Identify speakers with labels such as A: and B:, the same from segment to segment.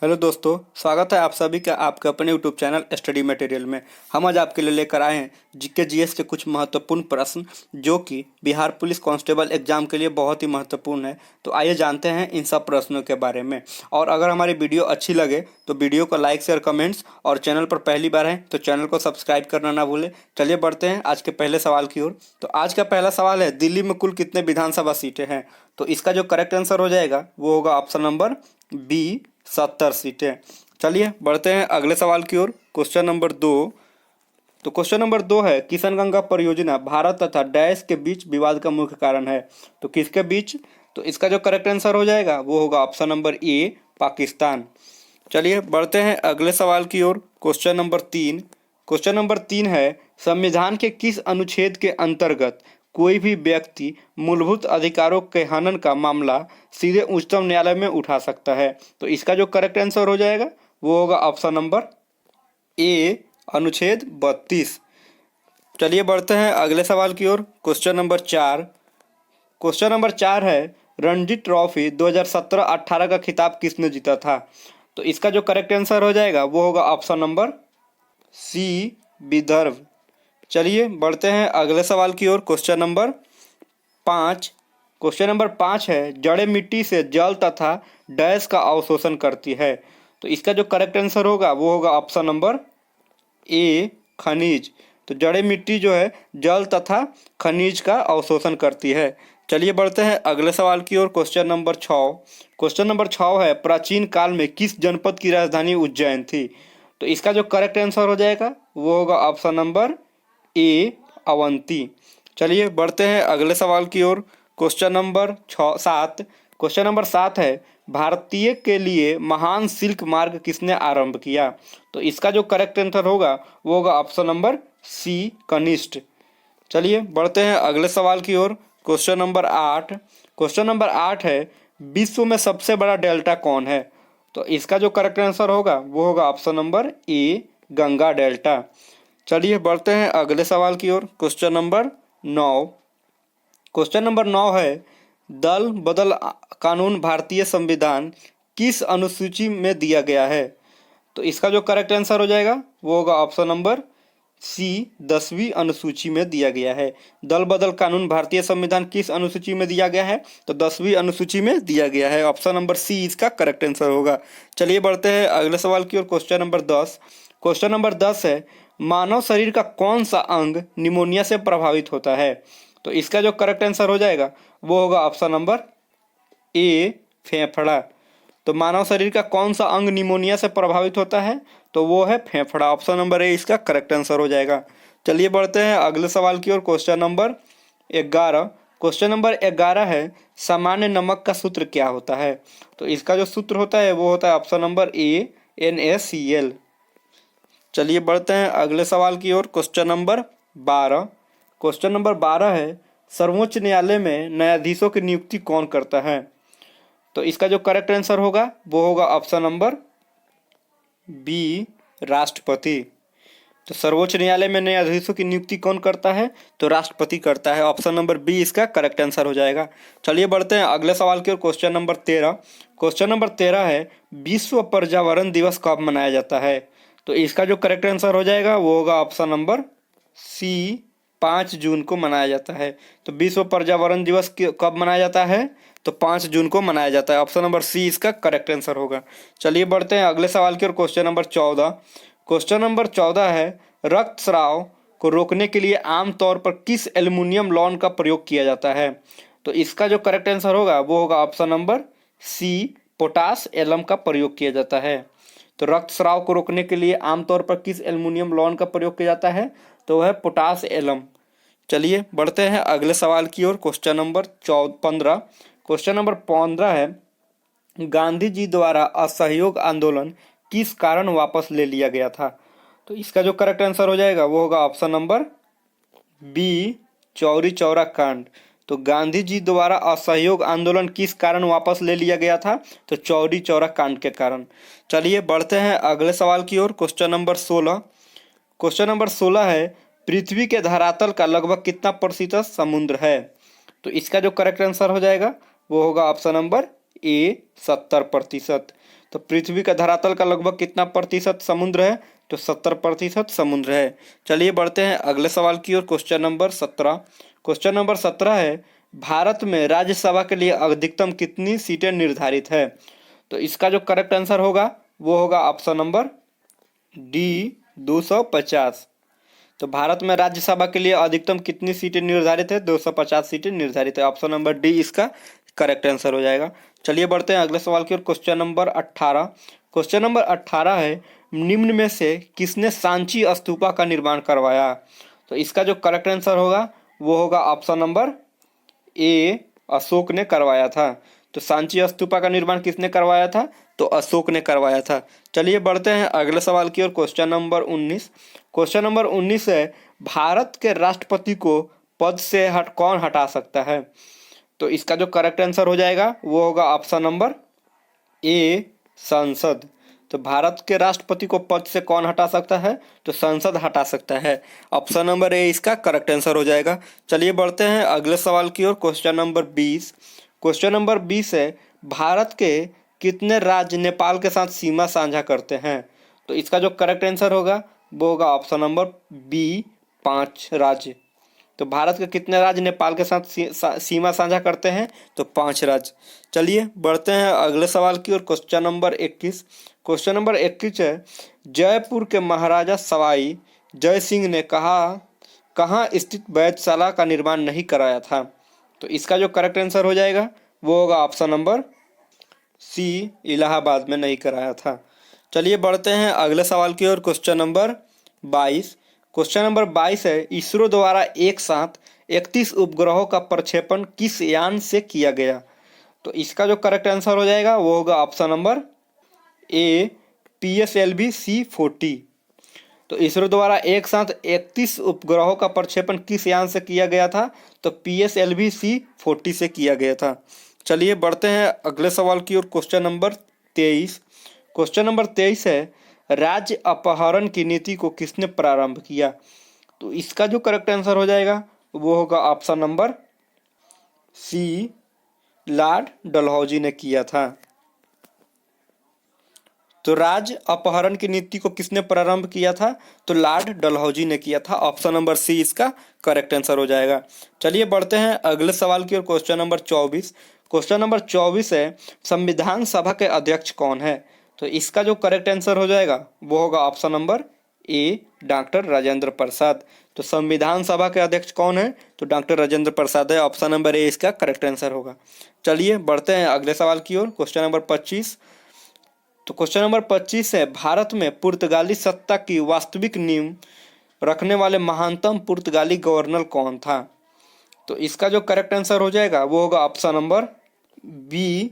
A: Hello दोस्तों, स्वागत है आप सभी का आपके अपने यूट्यूब चैनल स्टडी मटेरियल में। हम आज आपके लिए लेकर आए हैं जीके जीएस के कुछ महत्वपूर्ण प्रश्न जो कि बिहार पुलिस कांस्टेबल एग्जाम के लिए बहुत ही महत्वपूर्ण है। तो आइए जानते हैं इन सब प्रश्नों के बारे में। और अगर हमारी वीडियो अच्छी लगे तो वीडियो को लाइक शेयर कमेंट्स, और चैनल पर पहली बार हैं तो चैनल को सब्सक्राइब करना ना भूलें। चलिए बढ़ते हैं आज के पहले सवाल की ओर। तो आज का पहला सवाल है, दिल्ली में कुल कितने विधानसभा सीटें हैं? तो इसका जो करेक्ट आंसर हो जाएगा वो होगा ऑप्शन नंबर बी, 70 सीटें। चलिए बढ़ते हैं अगले सवाल की ओर। Question number 2। तो क्वेश्चन नंबर 2 है, किशनगंगा परियोजना भारत तथा डैश के बीच विवाद का मुख्य कारण है। तो किसके बीच? तो इसका जो करेक्ट आंसर हो जाएगा वो होगा ऑप्शन नंबर ए, पाकिस्तान। चलिए बढ़ते हैं अगले सवाल की ओर। Question number 3। क्वेश्चन नंबर 3 है, संविधान के किस अनुच्छेद के अंतर्गत कोई भी व्यक्ति मूलभूत अधिकारों के हनन का मामला सीधे उच्चतम न्यायालय में उठा सकता है? तो इसका जो करेक्ट आंसर हो जाएगा वो होगा ऑप्शन नंबर ए, अनुच्छेद 32। चलिए बढ़ते हैं अगले सवाल की ओर। Question number 4। क्वेश्चन नंबर 4 है, रणजी ट्रॉफी 2017-18 का खिताब किसने जीता था? तो इसका जो करेक्ट आंसर हो जाएगा वो होगा ऑप्शन नंबर सी, विदर्भ। चलिए बढ़ते हैं अगले सवाल की ओर। Question number 5। क्वेश्चन नंबर 5 है, जड़ें मिट्टी से जल तथा डैश का अवशोषण करती है। तो इसका जो करेक्ट आंसर होगा वो होगा ऑप्शन नंबर ए, खनिज। तो जड़ें मिट्टी जो है जल तथा खनिज का अवशोषण करती है। चलिए बढ़ते हैं अगले सवाल की ओर। Question number 6। क्वेश्चन नंबर 6 है, प्राचीन काल में किस जनपद की राजधानी उज्जैन थी? तो इसका जो करेक्ट आंसर हो जाएगा वो होगा ऑप्शन नंबर ए, अवंती। चलिए बढ़ते हैं अगले सवाल की ओर। Question number 7। क्वेश्चन नंबर 7 है, भारतीय के लिए महान सिल्क मार्ग किसने आरंभ किया? तो इसका जो करेक्ट आंसर होगा वो होगा ऑप्शन नंबर सी, कनिष्ठ। चलिए बढ़ते हैं अगले सवाल की ओर। Question number 8। क्वेश्चन नंबर 8 है, विश्व में सबसे बड़ा डेल्टा कौन है? तो इसका जो करेक्ट आंसर होगा वो होगा option number A, Ganga delta. चलिए बढ़ते हैं अगले सवाल की ओर। Question number 9। क्वेश्चन नंबर 9 है, दल बदल कानून भारतीय संविधान किस अनुसूची में दिया गया है? तो इसका जो करेक्ट आंसर हो जाएगा वो होगा ऑप्शन नंबर सी, 10वीं अनुसूची में दिया गया है। दल बदल कानून भारतीय संविधान किस अनुसूची में दिया गया है? तो 10वीं अनुसूची में दिया गया है। ऑप्शन नंबर सी इसका करेक्ट आंसर होगा। चलिए बढ़ते हैं अगले सवाल की ओर। Question number 10। क्वेश्चन नंबर 10 है, मानव शरीर का कौन सा अंग निमोनिया से प्रभावित होता है? तो इसका जो करेक्ट आंसर हो जाएगा वो होगा ऑप्शन नंबर ए, फेफड़ा। तो मानव शरीर का कौन सा अंग निमोनिया से प्रभावित होता है? तो वो है फेफड़ा। ऑप्शन नंबर ए इसका करेक्ट आंसर हो जाएगा। चलिए बढ़ते हैं अगले सवाल की ओर। Question number 11। क्वेश्चन नंबर 11 है, सामान्य नमक का सूत्र क्या होता है? तो इसका जो सूत्र होता है वो होता है ऑप्शन नंबर ए, NaCl। चलिए बढ़ते हैं अगले सवाल की ओर। Question number 12। क्वेश्चन नंबर 12 है, सर्वोच्च न्यायालय में न्यायाधीशों की नियुक्ति कौन करता है? तो इसका जो करेक्ट आंसर होगा वो होगा ऑप्शन नंबर बी, राष्ट्रपति। तो सर्वोच्च न्यायालय में न्यायाधीशों की नियुक्ति कौन करता है? तो राष्ट्रपति करता है। ऑप्शन नंबर बी इसका करेक्ट आंसर हो जाएगा। चलिए बढ़ते हैं अगले सवाल की ओर। Question number 13। क्वेश्चन नंबर 13 है, विश्व पर्यावरण दिवस कब मनाया जाता है? तो इसका जो करेक्ट आंसर हो जाएगा वो होगा ऑप्शन नंबर सी, 5 जून को मनाया जाता है। तो विश्व पर्यावरण दिवस कब मनाया जाता है? तो 5 जून को मनाया जाता है। ऑप्शन नंबर सी इसका करेक्ट आंसर होगा। चलिए बढ़ते हैं अगले सवाल की ओर। Question number 14। क्वेश्चन नंबर 14 है, रक्तस्राव को रोकने के लिए आमतौर पर किस एल्युमिनियम लॉन्ग का प्रयोग किया जाता है? तो इसका जो करेक्ट आंसर होगा वो होगा option number c, potash alum का प्रयोग किया जाता है। तो रक्तस्राव को रोकने के लिए आमतौर पर किस एल्युमिनियम लॉन्ग का प्रयोग किया जाता है? तो वह है पोटास एलम। चलिए बढ़ते हैं अगले सवाल की ओर। Question number 15। क्वेश्चन नंबर 15 है, गांधी जी द्वारा असहयोग आंदोलन किस कारण वापस ले लिया गया था? तो इसका जो करेक्ट आंसर हो जाएगा वो होगा option number b, Chauri Chaura कांड। तो गांधी जी द्वारा असहयोग आंदोलन किस कारण वापस ले लिया गया था? तो चौरी चौरा कांड के कारण। चलिए बढ़ते हैं अगले सवाल की ओर। Question number 16। क्वेश्चन नंबर 16 है, पृथ्वी के धरातल का लगभग कितना प्रतिशत समुद्र है? तो इसका जो करेक्ट आंसर हो जाएगा वो होगा ऑप्शन नंबर ए, 70%। तो पृथ्वी का धरातल का लगभग कितना प्रतिशत समुद्र है? तो 70% समुद्र है। चलिए बढ़ते हैं अगले सवाल की ओर। Question number 17। क्वेश्चन नंबर 17 है, भारत में राज्यसभा के लिए अधिकतम कितनी सीटें निर्धारित है? तो इसका जो करेक्ट आंसर होगा वो होगा ऑप्शन नंबर डी 250। तो भारत में राज्यसभा के लिए अधिकतम कितनी सीटें निर्धारित है? 250 सीटें निर्धारित है। ऑप्शन नंबर डी इसका करेक्ट आंसर हो जाएगा। चलिए बढ़ते हैं अगले सवाल की ओर। Question number 18। क्वेश्चन नंबर 18 है, निम्न में से किसने सांची स्तूपा का निर्माण करवाया? तो इसका जो करेक्ट आंसर होगा वो होगा ऑप्शन नंबर ए, अशोक ने करवाया था। तो सांची स्तूपा का निर्माण किसने करवाया था? तो अशोक ने करवाया था। चलिए बढ़ते हैं अगले सवाल की ओर। Question number 19। क्वेश्चन नंबर 19 है, भारत के राष्ट्रपति को पद से कौन हटा सकता है? तो इसका जो करेक्ट आंसर हो जाएगा वो होगा ऑप्शन नंबर ए, संसद। तो भारत के राष्ट्रपति को पद से कौन हटा सकता है? तो संसद हटा सकता है। ऑप्शन नंबर ए इसका करेक्ट आंसर हो जाएगा। चलिए बढ़ते हैं अगले सवाल की ओर। Question number 20। क्वेश्चन नंबर 20 है, भारत के कितने राज्य नेपाल के साथ सीमा साझा करते हैं? तो इसका जो करेक्ट आंसर होगा वो होगा ऑप्शन नंबर बी, 5 राज्य। तो भारत के कितने राज्य नेपाल के साथ सीमा साझा करते हैं? तो 5 राज्य। चलिए बढ़ते हैं अगले सवाल की ओर। Question number 21। क्वेश्चन नंबर 21 है, जयपुर के महाराजा सवाई जय सिंह ने कहाँ स्थित वैधशाला का निर्माण नहीं कराया था? तो इसका जो करेक्ट आंसर हो जाएगा वो होगा ऑप्शन नंबर सी, इलाहाबाद में नहीं कराया था। चलिए बढ़ते हैं अगले सवाल की ओर। Question number 22। क्वेश्चन नंबर 22 है, इसरो द्वारा एक साथ 31 उपग्रहों का प्रक्षेपण किस यान से किया गया? तो इसका जो करेक्ट आंसर हो जाएगा वो होगा ऑप्शन नंबर ए, PSLV C40। तो इसरो द्वारा एक साथ 31 उपग्रहों का प्रक्षेपण किस यान से किया गया था? तो PSLV C40 से किया गया था। चलिए बढ़ते हैं अगले सवाल की ओर। Question number 23। क्वेश्चन नंबर 23 है, राज्य अपहरण की नीति को किसने प्रारंभ किया? तो इसका जो करेक्ट आंसर हो जाएगा वो होगा option number c, lord Dalhousie ने किया था। तो राज्य अपहरण की नीति को किसने प्रारंभ किया था? तो लॉर्ड डलहौजी ने किया था। ऑप्शन नंबर सी इसका करेक्ट आंसर हो जाएगा। चलिए बढ़ते हैं अगले सवाल की ओर। Question number 24। क्वेश्चन नंबर 24 है, संविधान सभा के अध्यक्ष कौन है? तो इसका जो करेक्ट आंसर हो जाएगा वो होगा option number A, doctor Rajendra Prasad. तो संविधान सभा के अध्यक्ष कौन है? तो डॉक्टर राजेंद्र प्रसाद है। ऑप्शन नंबर ए इसका करेक्ट आंसर होगा। चलिए बढ़ते हैं अगले सवाल की ओर। Question number 25। तो क्वेश्चन नंबर 25 है, भारत में पुर्तगाली सत्ता की वास्तविक नींव रखने वाले महानतम पुर्तगाली गवर्नर कौन था? तो इसका जो करेक्ट आंसर हो जाएगा वो होगा ऑप्शन नंबर बी,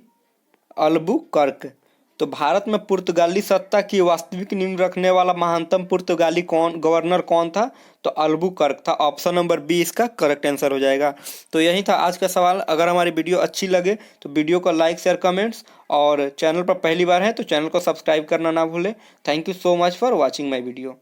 A: अल्बुकर्क। तो भारत में पुर्तगाली सत्ता की वास्तविक नींव रखने वाला महानतम पुर्तगाली गवर्नर कौन था? तो अल्बुकर्क था। ऑप्शन नंबर बी इसका करेक्ट आंसर हो जाएगा। तो यही था आज का सवाल। अगर हमारी वीडियो अच्छी लगे तो वीडियो को लाइक, शेयर, कमेंट्स, और चैनल पर पहली बार है तो चैनल को सब्सक्राइब करना ना भूलें। Thank you so much for watching my video.